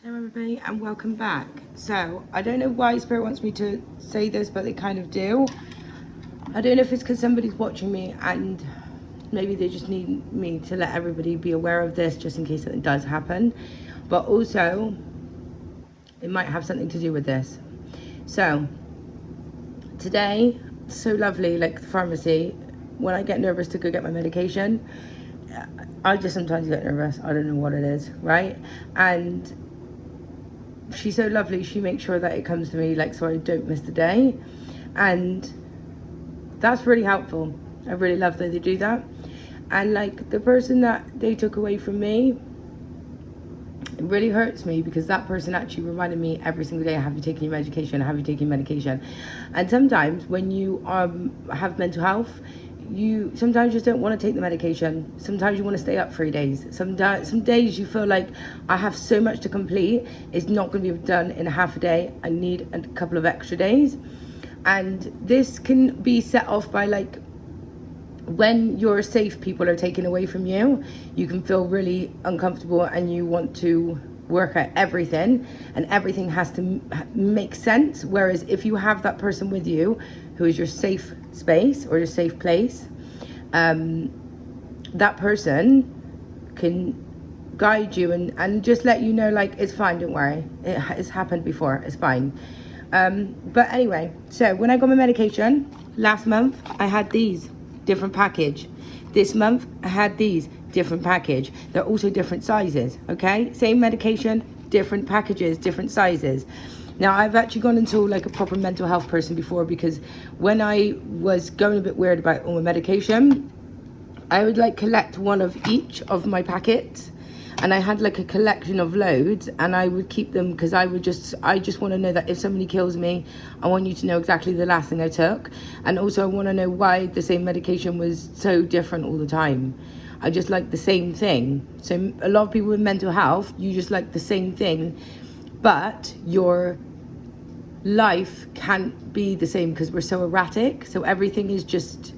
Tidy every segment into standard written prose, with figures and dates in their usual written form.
Hello everybody and welcome back. So I don't know why Spirit wants me to say this, but they kind of do. I don't know if it's because somebody's watching me and maybe they just need me to let everybody be aware of this just in case something does happen, but also it might have something to do with this. So today, so lovely, like the pharmacy, when I get nervous to go get my medication, I just sometimes get nervous. I don't know what it is, right? And she's so lovely, she makes sure that it comes to me, like, so I don't miss the day, and that's really helpful. I really love that they do that. And like the person that they took away from me, it really hurts me because that person actually reminded me every single day, have you taken your medication, have you taken medication? And sometimes when you have mental health, you sometimes just don't want to take the medication. Sometimes you want to stay up 3 days. Some days you feel like I have so much to complete, it's not going to be done in half a day, I need a couple of extra days. And this can be set off by, like, when your safe people are taken away from you, you can feel really uncomfortable and you want to work out everything, and everything has to make sense. Whereas if you have that person with you who is your safe space or your safe place, that person can guide you and just let you know, like, it's fine, don't worry, it's happened before, it's fine. But anyway, so when I got my medication last month, I had these different package. This month I had these different package. They're also different sizes, okay? Same medication, different packages, different sizes. Now, I've actually gone into like a proper mental health person before, because when I was going a bit weird about all my medication, I would like collect one of each of my packets, and I had like a collection of loads, and I would keep them because I just want to know that if somebody kills me, I want you to know exactly the last thing I took. And also I want to know why the same medication was so different all the time. I just like the same thing. So a lot of people with mental health, you just like the same thing, but your life can't be the same because we're so erratic. So everything is just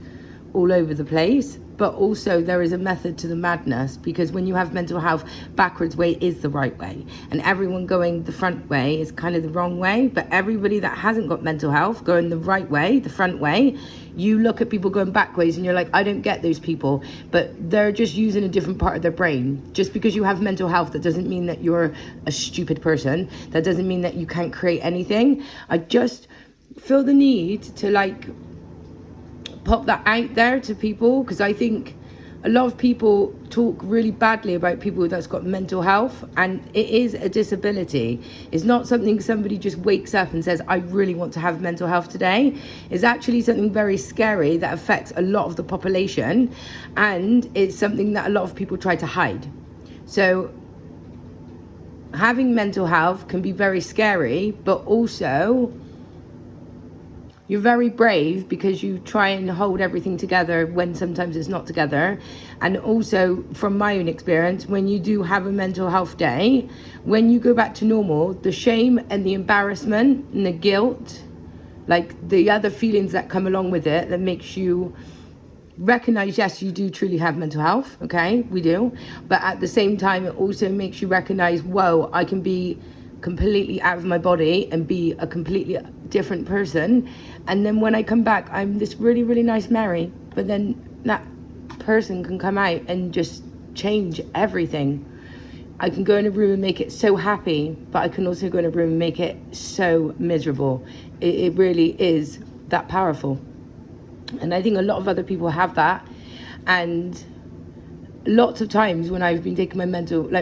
all over the place. But also there is a method to the madness, because when you have mental health, backwards way is the right way, and everyone going the front way is kind of the wrong way. But everybody that hasn't got mental health going the right way, the front way, you look at people going backwards and you're like, I don't get those people, but they're just using a different part of their brain. Just because you have mental health, that doesn't mean that you're a stupid person. That doesn't mean that you can't create anything. I just feel the need to like pop that out there to people, because I think a lot of people talk really badly about people that's got mental health, and it is a disability. It's not something somebody just wakes up and says, I really want to have mental health today. It's actually something very scary that affects a lot of the population, and it's something that a lot of people try to hide. So having mental health can be very scary, but also you're very brave because you try and hold everything together when sometimes it's not together. And also, from my own experience, when you do have a mental health day, when you go back to normal, the shame and the embarrassment and the guilt, like the other feelings that come along with it, that makes you recognize, yes, you do truly have mental health, okay, we do. But at the same time, it also makes you recognize, whoa, I can be completely out of my body and be a completely different person. And then when I come back, I'm this really, really nice Mary, but then that person can come out and just change everything. I can go in a room and make it so happy, but I can also go in a room and make it so miserable. It really is that powerful. And I think a lot of other people have that. And lots of times when I've been taking my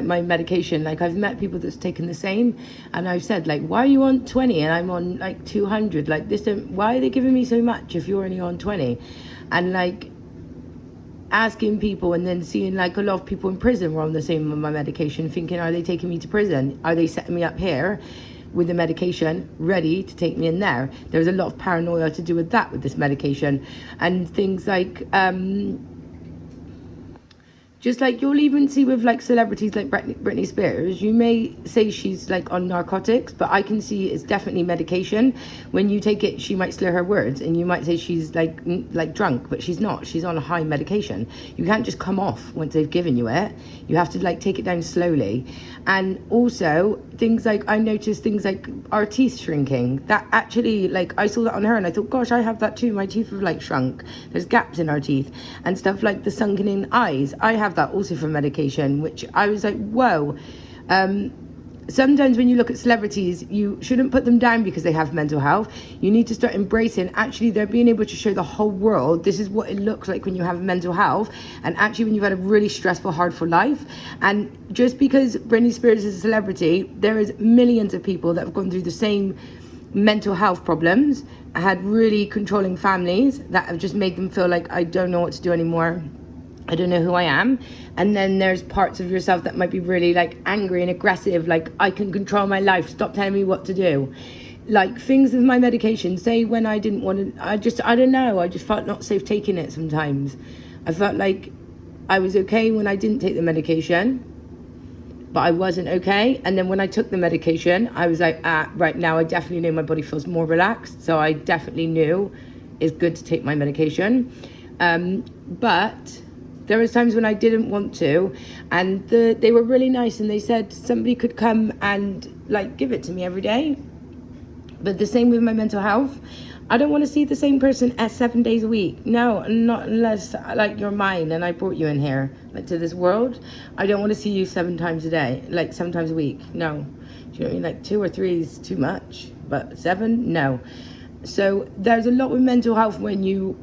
my medication, like I've met people that's taken the same, and I've said, like, why are you on 20 and I'm on like 200? Like, why are they giving me so much if you're only on 20? And like asking people, and then seeing like a lot of people in prison were on the same with my medication, thinking, are they taking me to prison? Are they setting me up here with the medication ready to take me in there? There's a lot of paranoia to do with that, with this medication, and things like Just like you'll even see with like celebrities like Britney Spears, you may say she's like on narcotics, but I can see it's definitely medication. When you take it, she might slur her words, and you might say she's like drunk, but she's not. She's on a high medication. You can't just come off once they've given you it. You have to like take it down slowly. And also things like, I noticed things like our teeth shrinking. That actually, like, I saw that on her and I thought, gosh, I have that too. My teeth have like shrunk. There's gaps in our teeth and stuff like the sunken in eyes. I have that also from medication, which I was like, whoa. Sometimes when you look at celebrities, you shouldn't put them down because they have mental health. You need to start embracing, actually, they're being able to show the whole world, this is what it looks like when you have mental health, and actually when you've had a really stressful, hardful life. And just because Britney Spears is a celebrity, there is millions of people that have gone through the same mental health problems, had really controlling families that have just made them feel like, I don't know what to do anymore. I don't know who I am. And then there's parts of yourself that might be really like angry and aggressive, like, I can control my life, stop telling me what to do. Like things with my medication, say when I didn't want to, I don't know, I just felt not safe taking it sometimes. I felt like I was okay when I didn't take the medication, but I wasn't okay. And then when I took the medication, I was like, right now I definitely know my body feels more relaxed. So I definitely knew it's good to take my medication. But there was times when I didn't want to, and they were really nice, and they said somebody could come and like give it to me every day. But the same with my mental health. I don't want to see the same person at 7 days a week. No, not unless like you're mine and I brought you in here, like to this world. I don't want to see you 7 times a day, like 7 times a week. No. Do you know what I mean? Like 2 or 3 is too much, but 7, no. So there's a lot with mental health when you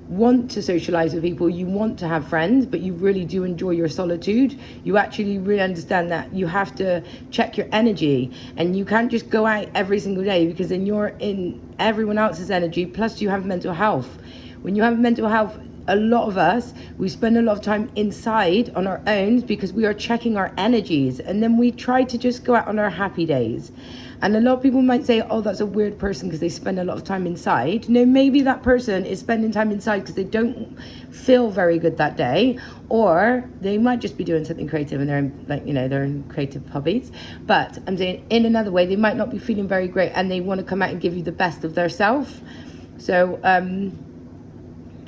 want to socialize with people, you want to have friends, but you really do enjoy your solitude. You actually really understand that you have to check your energy, and you can't just go out every single day, because then you're in everyone else's energy, plus you have mental health. When you have mental health, a lot of us, we spend a lot of time inside on our own because we are checking our energies, and then we try to just go out on our happy days. And a lot of people might say, oh, that's a weird person because they spend a lot of time inside. No, maybe that person is spending time inside because they don't feel very good that day, or they might just be doing something creative and they're in, like, you know, they're in creative hobbies. But I'm saying in another way, they might not be feeling very great and they want to come out and give you the best of their self. So,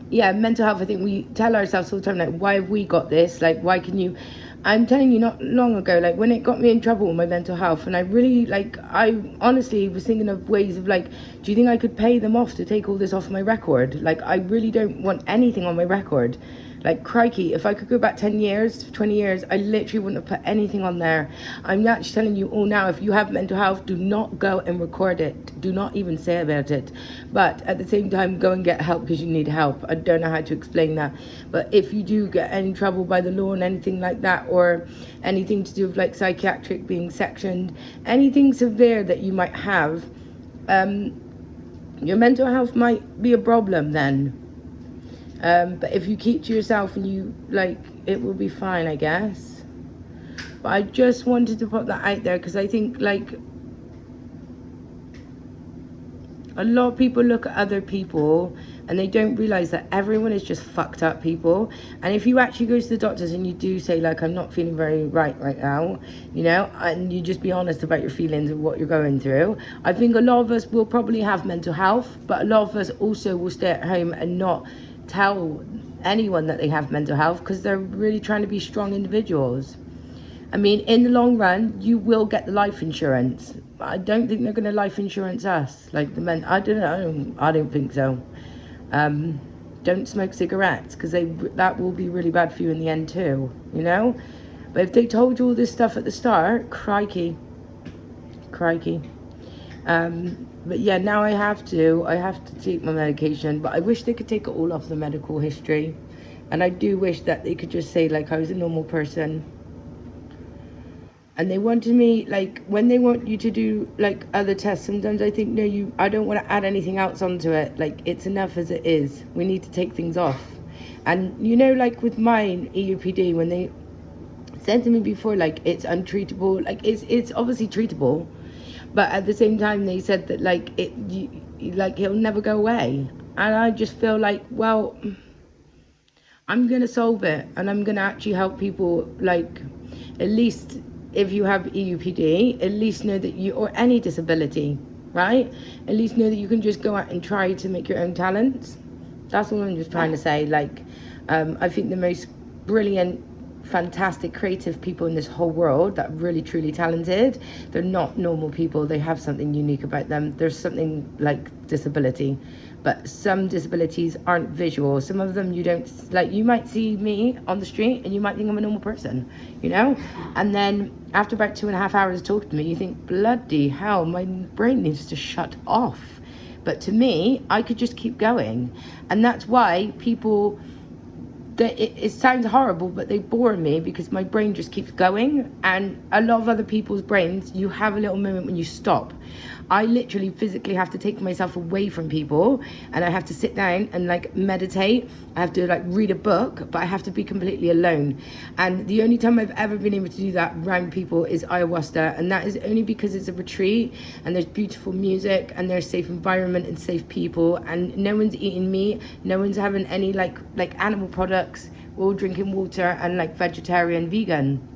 yeah, mental health, I think we tell ourselves all the time, like, why have we got this? Like, why can you... I'm telling you, not long ago, like when it got me in trouble with my mental health, and I really, like, I honestly was thinking of ways of like, do you think I could pay them off to take all this off my record? Like, I really don't want anything on my record. Like, crikey, if I could go back 10 years, 20 years, I literally wouldn't have put anything on there. I'm actually telling you all now, if you have mental health, do not go and record it. Do not even say about it. But at the same time, go and get help because you need help. I don't know how to explain that. But if you do get any trouble by the law and anything like that, or anything to do with like psychiatric being sectioned, anything severe that you might have, your mental health might be a problem then. But if you keep to yourself and you, like, it will be fine, I guess. But I just wanted to put that out there because I think, like, a lot of people look at other people and they don't realize that everyone is just fucked up people. And if you actually go to the doctors and you do say, like, I'm not feeling very right now, you know, and you just be honest about your feelings and what you're going through, I think a lot of us will probably have mental health, but a lot of us also will stay at home and not tell anyone that they have mental health because they're really trying to be strong individuals. I mean, in the long run, you will get the life insurance. I don't think they're going to life insurance us, like the men. I don't know. I don't think so. Don't smoke cigarettes because that will be really bad for you in the end too, you know. But if they told you all this stuff at the start, crikey. But yeah, now I have to take my medication, but I wish they could take it all off the medical history. And I do wish that they could just say, like, I was a normal person. And they wanted me, like, when they want you to do, like, other tests, sometimes I think, no, I don't want to add anything else onto it. Like, it's enough as it is. We need to take things off. And, you know, like, with mine, EUPD, when they said to me before, like, it's untreatable, like, it's obviously treatable. But at the same time, they said that, like, like, he'll never go away. And I just feel like, well, I'm gonna solve it, and I'm gonna actually help people. Like, at least if you have EUPD, at least know that you, or any disability, right? At least know that you can just go out and try to make your own talents. That's all I'm just trying to say. Like, I think the most brilliant, fantastic, creative people in this whole world that are really truly talented, they're not normal people. They have something unique about them. There's something like disability, but some disabilities aren't visual. Some of them you don't, like, you might see me on the street and you might think I'm a normal person, you know, and then after about 2.5 hours talking to me, you think, bloody hell, my brain needs to shut off. But to me, I could just keep going. And that's why people, it sounds horrible, but they bore me because my brain just keeps going. And a lot of other people's brains, you have a little moment when you stop. I literally physically have to take myself away from people, and I have to sit down and like meditate. I have to like read a book, but I have to be completely alone. And the only time I've ever been able to do that around people is ayahuasca, and that is only because it's a retreat and there's beautiful music and there's safe environment and safe people, and no one's eating meat, no one's having any like animal products. We're all drinking water and like vegetarian, vegan.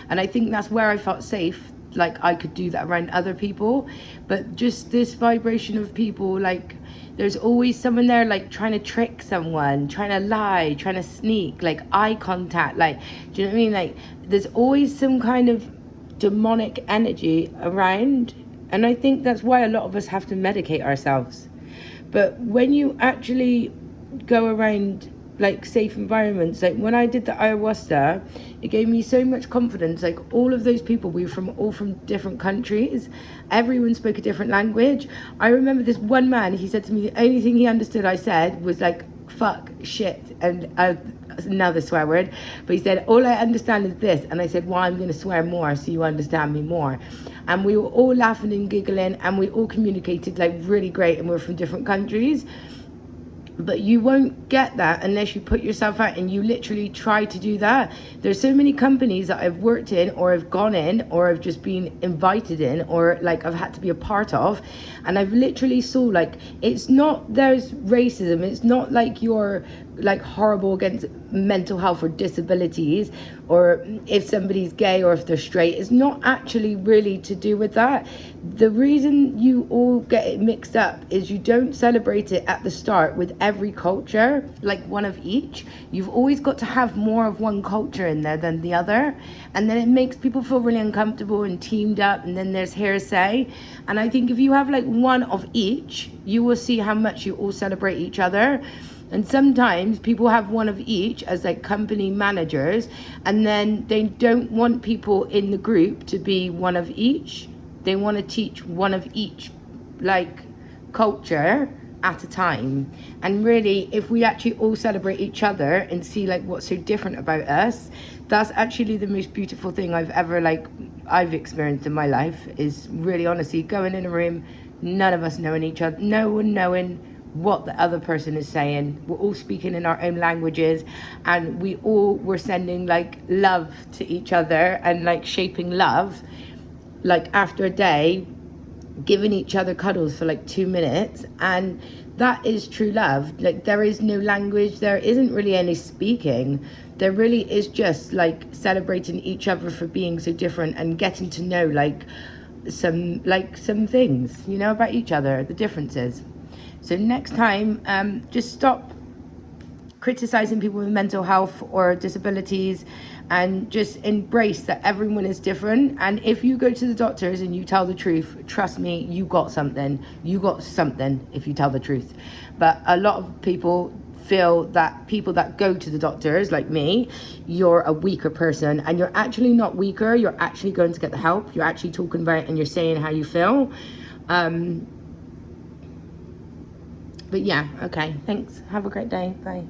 And I think that's where I felt safe, like I could do that around other people. But just this vibration of people, like there's always someone there like trying to trick someone, trying to lie, trying to sneak, like eye contact, like, do you know what I mean? Like there's always some kind of demonic energy around, and I think that's why a lot of us have to medicate ourselves. But when you actually go around like safe environments, like when I did the ayahuasca, it gave me so much confidence. Like all of those people, we were all from different countries, everyone spoke a different language. I remember this one man, he said to me, the only thing he understood I said was like fuck, shit, and another swear word, but he said, all I understand is this. And I said, well, I'm going to swear more so you understand me more. And we were all laughing and giggling, and we all communicated like really great, and we're from different countries. But you won't get that unless you put yourself out and you literally try to do that. There's so many companies that I've worked in, or I've gone in, or I've just been invited in, or like I've had to be a part of, and I've literally saw like, it's not, there's racism, it's not like you're like horrible against mental health or disabilities, or if somebody's gay or if they're straight. It's not actually really to do with that. The reason you all get it mixed up is you don't celebrate it at the start with every culture, like one of each. You've always got to have more of one culture in there than the other, and then it makes people feel really uncomfortable and teamed up, and then there's hearsay. And I think if you have like one of each, you will see how much you all celebrate each other. And sometimes people have one of each as like company managers, and then they don't want people in the group to be one of each. They want to teach one of each like culture at a time. And really, if we actually all celebrate each other and see like what's so different about us, that's actually the most beautiful thing I've experienced in my life. Is really honestly going in a room, none of us knowing each other, no one knowing what the other person is saying. We're all speaking in our own languages, and we all were sending like love to each other and like shaping love. Like after a day, giving each other cuddles for like 2 minutes, and that is true love. Like there is no language, there isn't really any speaking, there really is just like celebrating each other for being so different and getting to know like some things, you know, about each other, the differences. So next time, just stop criticizing people with mental health or disabilities, and just embrace that everyone is different. And if you go to the doctors and you tell the truth, trust me, you got something if you tell the truth. But a lot of people feel that people that go to the doctors, like me, you're a weaker person, and you're actually not weaker. You're actually going to get the help. You're actually talking about it and you're saying how you feel. But yeah, okay, thanks. Have a great day. Bye.